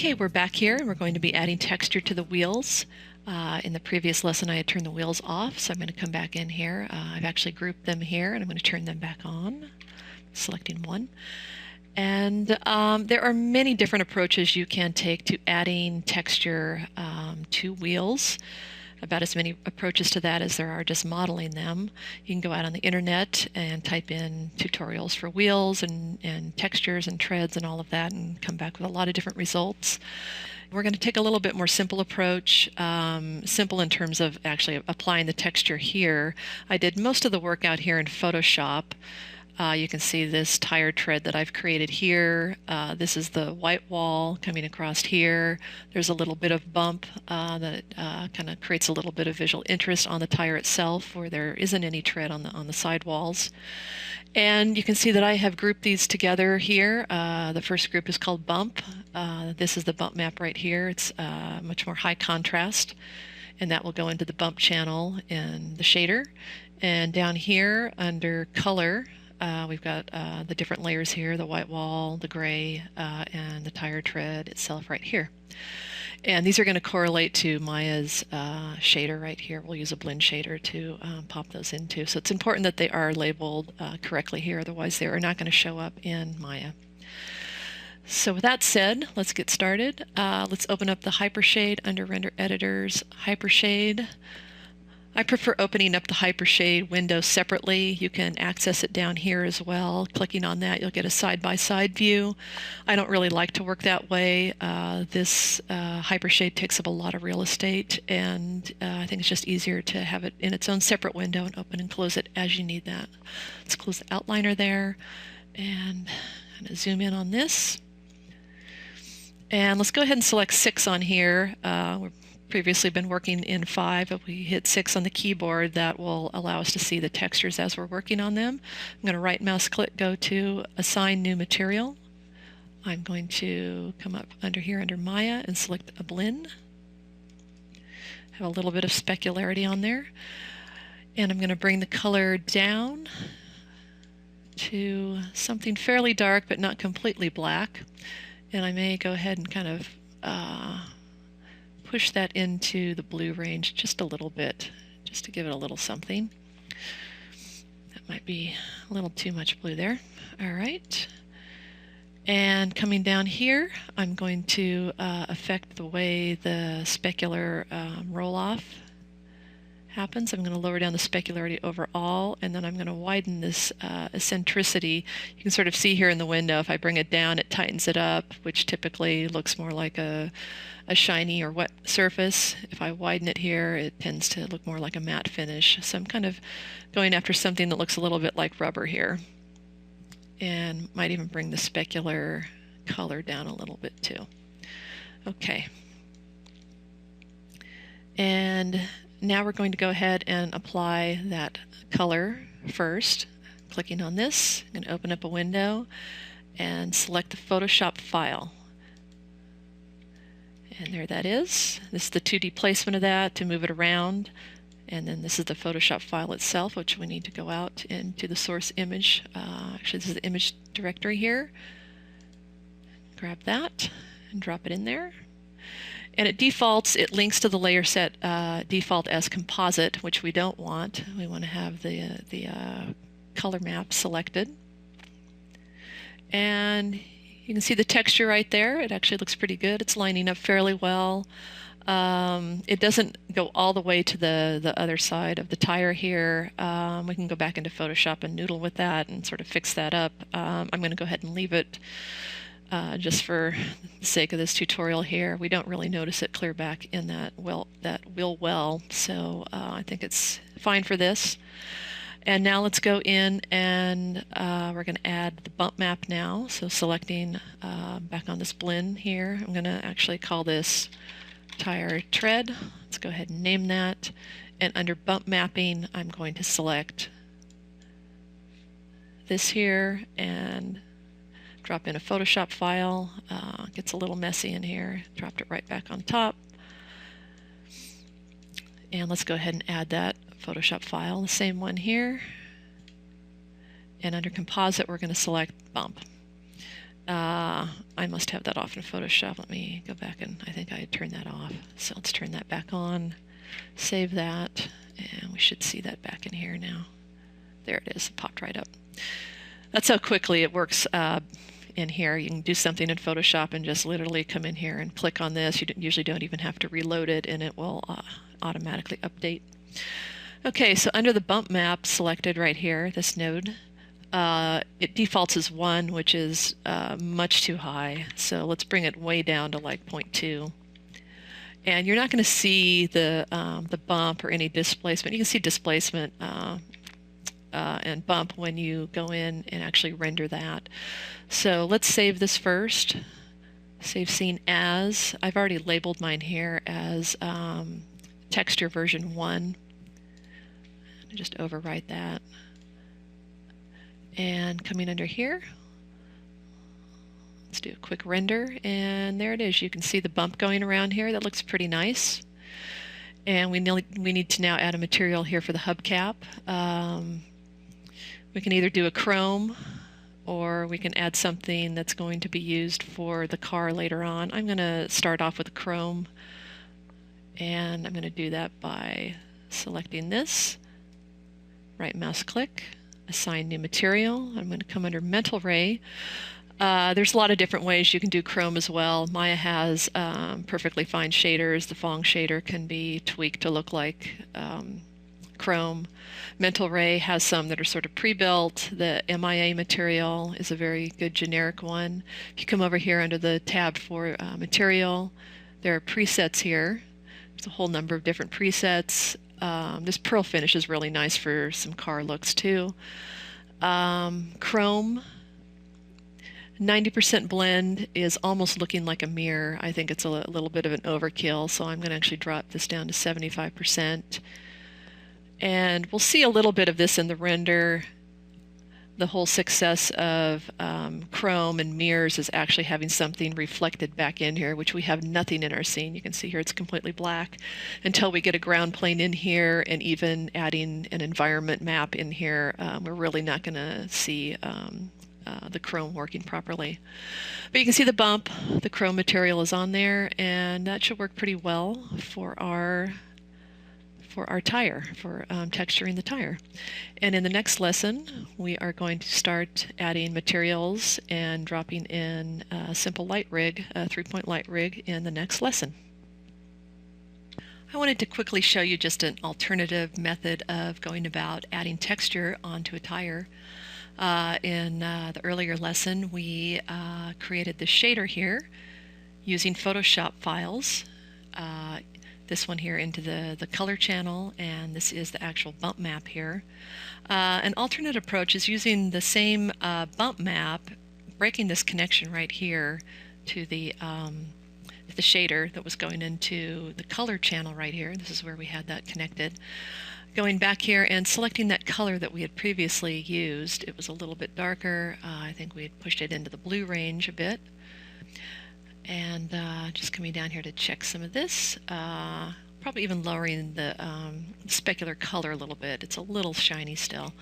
Okay, we're back here and we're going to be adding texture to the wheels. In the previous lesson I had turned the wheels off, so I'm going to come back in here. I've actually grouped them here and I'm going to turn them back on, selecting one. And there are many different approaches you can take to adding texture to wheels. About as many approaches to that as there are just modeling them. You can go out on the internet and type in tutorials for wheels and textures and treads and all of that and come back with a lot of different results. We're going to take a little bit more simple approach, simple in terms of actually applying the texture here. I did most of the work out here in Photoshop. You can see this tire tread that I've created here. This is the white wall coming across here. There's a little bit of bump that kind of creates a little bit of visual interest on the tire itself where there isn't any tread on the side walls. And you can see that I have grouped these together here. The first group is called bump. This is the bump map right here. It's much more high contrast, and that will go into the bump channel in the shader. And down here under color, we've got the different layers here, the white wall, the gray, and the tire tread itself right here. And these are going to correlate to Maya's shader right here. We'll use a blend shader to pop those into. So it's important that they are labeled correctly here, otherwise they are not going to show up in Maya. So with that said, let's get started. Let's open up the Hypershade under Render Editors, Hypershade. I prefer opening up the Hypershade window separately. You can access it down here as well. Clicking on that, you'll get a side-by-side view. I don't really like to work that way. This Hypershade takes up a lot of real estate, and I think it's just easier to have it in its own separate window and open and close it as you need that. Let's close the outliner there, and I'm going to zoom in on this. And let's go ahead and select 6 on here. We're previously been working in 5. If we hit 6 on the keyboard, that will allow us to see the textures as we're working on them. I'm going to right mouse click, go to Assign New Material. I'm going to come up under here under Maya and select a blend. Have a little bit of specularity on there. And I'm going to bring the color down to something fairly dark but not completely black. And I may go ahead and kind of push that into the blue range just a little bit, just to give it a little something. That might be a little too much blue there. All right. And coming down here, I'm going to affect the way the specular roll-off happens. I'm going to lower down the specularity overall, and then I'm going to widen this eccentricity. You can sort of see here in the window, if I bring it down, it tightens it up, which typically looks more like a shiny or wet surface. If I widen it here, it tends to look more like a matte finish. So I'm kind of going after something that looks a little bit like rubber here. And might even bring the specular color down a little bit too. Okay. And now we're going to go ahead and apply that color first. Clicking on this, I'm going to open up a window and select the Photoshop file. And there that is. This is the 2D placement of that to move it around. And then this is the Photoshop file itself, which we need to go out into the source image. Actually, this is the image directory here. Grab that and drop it in there. And it defaults, it links to the layer set default as composite, which we don't want. We want to have the color map selected. And you can see the texture right there. It actually looks pretty good. It's lining up fairly well. It doesn't go all the way to the other side of the tire here. We can go back into Photoshop and noodle with that and sort of fix that up. I'm going to go ahead and leave it just for the sake of this tutorial here. We don't really notice it clear back in that wheel well, so I think it's fine for this. And now let's go in and we're going to add the bump map now. So selecting back on this blend here, I'm going to actually call this tire tread. Let's go ahead and name that. And under bump mapping, I'm going to select this here and drop in a Photoshop file. Gets a little messy in here. Dropped it right back on top. And let's go ahead and add that Photoshop file, the same one here. And under composite, we're going to select bump. I must have that off in Photoshop. Let me go back, and I think I had turned that off. So let's turn that back on, save that, and we should see that back in here now. There it is, it popped right up. That's how quickly it works in here. You can do something in Photoshop and just literally come in here and click on this. You usually don't even have to reload it, and it will automatically update. Okay, so under the bump map selected right here, this node, it defaults as 1, which is much too high. So let's bring it way down to like 0.2. And you're not going to see the bump or any displacement. You can see displacement and bump when you go in and actually render that. So let's save this first. Save scene as. I've already labeled mine here as texture version 1. Just overwrite that. And coming under here, let's do a quick render, and there it is. You can see the bump going around here. That looks pretty nice. And we need to now add a material here for the hubcap. We can either do a chrome, or we can add something that's going to be used for the car later on. I'm going to start off with chrome, and I'm going to do that by selecting this, right mouse click, assign new material. I'm going to come under mental ray. There's a lot of different ways you can do chrome as well. Maya has perfectly fine shaders. The Phong shader can be tweaked to look like chrome. Mental ray has some that are sort of pre-built. The MIA material is a very good generic one. If you come over here under the tab for material, there are presets here. There's a whole number of different presets. This pearl finish is really nice for some car looks too. Chrome, 90% blend is almost looking like a mirror. I think it's a little bit of an overkill, so I'm going to actually drop this down to 75%. And we'll see a little bit of this in the render. The whole success of chrome and mirrors is actually having something reflected back in here, which we have nothing in our scene. You can see here it's completely black until we get a ground plane in here, and even adding an environment map in here, we're really not going to see the chrome working properly. But you can see the bump, the chrome material is on there, and that should work pretty well for our tire, for texturing the tire. And in the next lesson, we are going to start adding materials and dropping in a simple light rig, a 3-point light rig, in the next lesson. I wanted to quickly show you just an alternative method of going about adding texture onto a tire. In the earlier lesson, we created the shader here using Photoshop files. This one here into the color channel, and this is the actual bump map here. An alternate approach is using the same bump map, breaking this connection right here to the shader that was going into the color channel right here. This is where we had that connected. Going back here and selecting that color that we had previously used. It was a little bit darker. I think we had pushed it into the blue range a bit. And just coming down here to check some of this, probably even lowering the specular color a little bit. It's a little shiny still.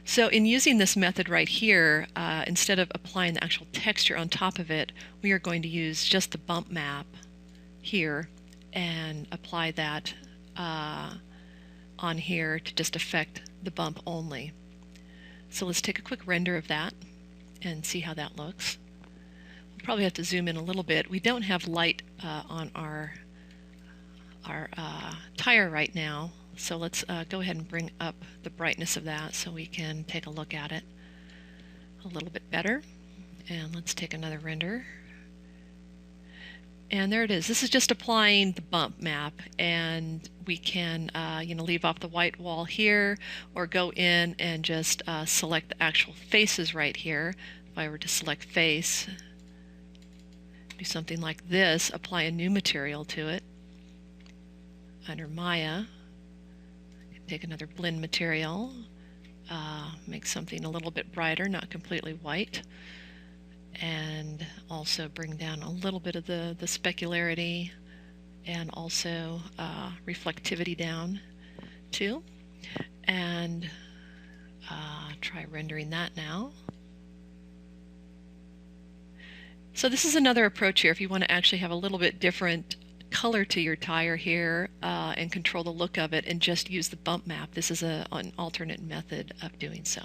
So in using this method right here, instead of applying the actual texture on top of it, we are going to use just the bump map here and apply that on here to just affect the bump only. So let's take a quick render of that and see how that looks. Probably have to zoom in a little bit. We don't have light on our tire right now, so let's go ahead and bring up the brightness of that so we can take a look at it a little bit better. And let's take another render. And there it is. This is just applying the bump map, and we can leave off the white wall here, or go in and just select the actual faces right here. If I were to select face, do something like this, apply a new material to it. Under Maya, I can take another blend material, make something a little bit brighter, not completely white, and also bring down a little bit of the specularity, and also reflectivity down too. And try rendering that now. So this is another approach here if you want to actually have a little bit different color to your tire here and control the look of it and just use the bump map. This is an alternate method of doing so.